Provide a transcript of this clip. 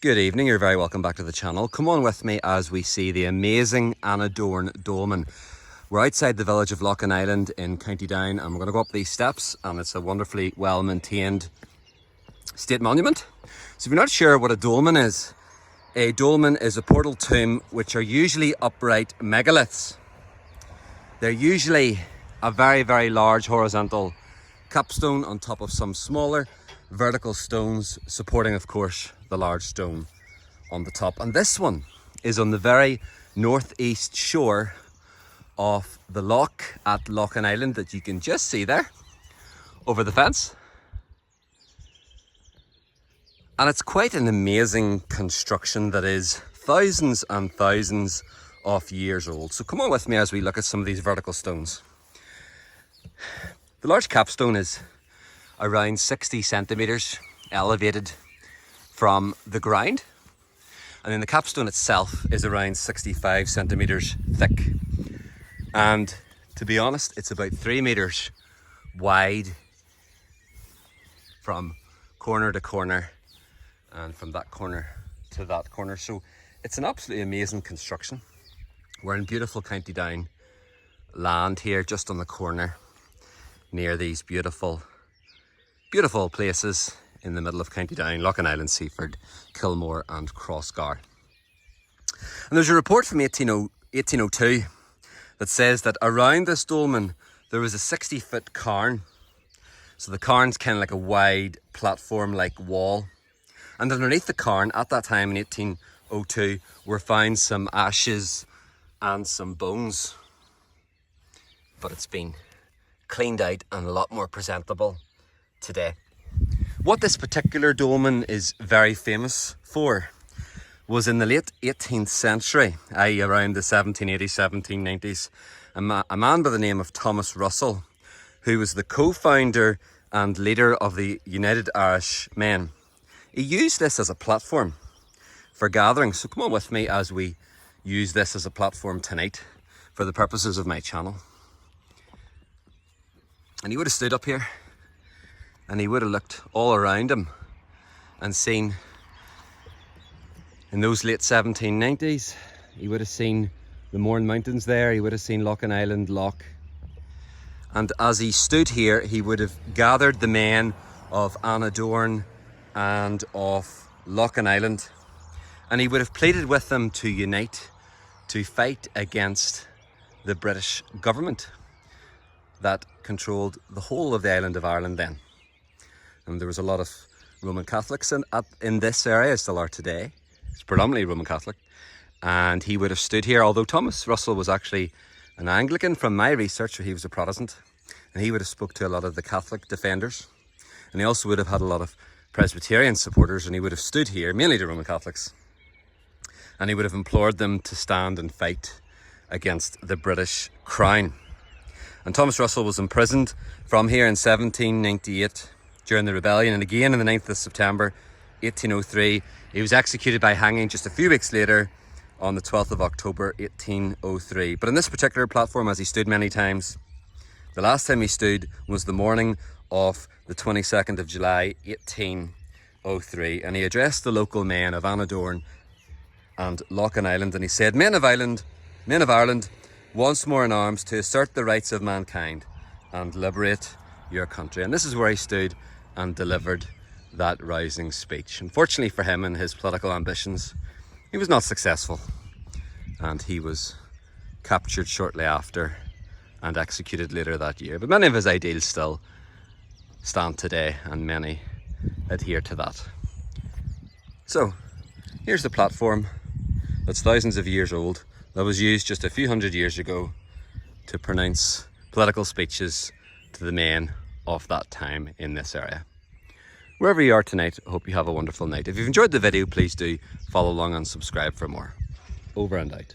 Good evening, you're very welcome back to the channel. Come on with me as we see the amazing Annadorn Dolmen. We're outside the village of Loughinisland in County Down, and we're going to go up these steps, and it's a wonderfully well maintained state monument. So if you're not sure what a dolmen is a portal tomb which are usually upright megaliths. They're usually a very, very large horizontal capstone on top of some smaller vertical stones, supporting of course the large stone on the top. And this one is on the very northeast shore of the loch at Loughinisland that you can just see there over the fence. And it's quite an amazing construction that is thousands and thousands of years old. So come on with me as we look at some of these vertical stones. The large capstone is around 60 centimetres elevated from the ground, and then the capstone itself is around 65 centimetres thick, and to be honest it's about 3 metres wide from corner to corner and from that corner to that corner. So it's an absolutely amazing construction. We're in beautiful County Down land here, just on the corner near these beautiful places in the middle of County Down: Loughinisland, Seaford, Kilmore and Crossgar. And there's a report from 1802 that says that around this dolmen there was a 60-foot cairn. So the cairn's kind of like a wide platform like wall, and underneath the cairn at that time in 1802 were found some ashes and some bones, but it's been cleaned out and a lot more presentable today. What this particular dolmen is very famous for was in the late 18th century, i.e. around the 1780s, 1790s, a man by the name of Thomas Russell, who was the co-founder and leader of the United Irish Men. He used this as a platform for gatherings. So come on with me as we use this as a platform tonight for the purposes of my channel. And he would have stood up here and he would have looked all around him and seen, in those late 1790s, he would have seen the Mourne Mountains there, he would have seen Loughinisland Loch. And as he stood here, he would have gathered the men of Annadorn and of Loughinisland, and he would have pleaded with them to unite, to fight against the British government that controlled the whole of the island of Ireland then. And there was a lot of Roman Catholics in this area, still are today. It's predominantly Roman Catholic. And he would have stood here, although Thomas Russell was actually an Anglican from my research, he was a Protestant. And he would have spoke to a lot of the Catholic defenders. And he also would have had a lot of Presbyterian supporters, and he would have stood here, mainly to Roman Catholics. And he would have implored them to stand and fight against the British Crown. And Thomas Russell was imprisoned from here in 1798 during the rebellion, and again on the 9th of September 1803 he was executed by hanging just a few weeks later on the 12th of October 1803. But on this particular platform, as he stood many times, the last time he stood was the morning of the 22nd of July 1803, and he addressed the local men of Annadorn and Loughinisland, and he said, men of Ireland, once more in arms to assert the rights of mankind and liberate your country. And this is where he stood and delivered that rousing speech. Unfortunately for him and his political ambitions, he was not successful, and he was captured shortly after and executed later that year. But many of his ideals still stand today, and many adhere to that. So here's the platform that's thousands of years old, that was used just a few hundred years ago to pronounce political speeches to the men of that time in this area. Wherever you are tonight, I hope you have a wonderful night. If you've enjoyed the video, please do follow along and subscribe for more. Over and out.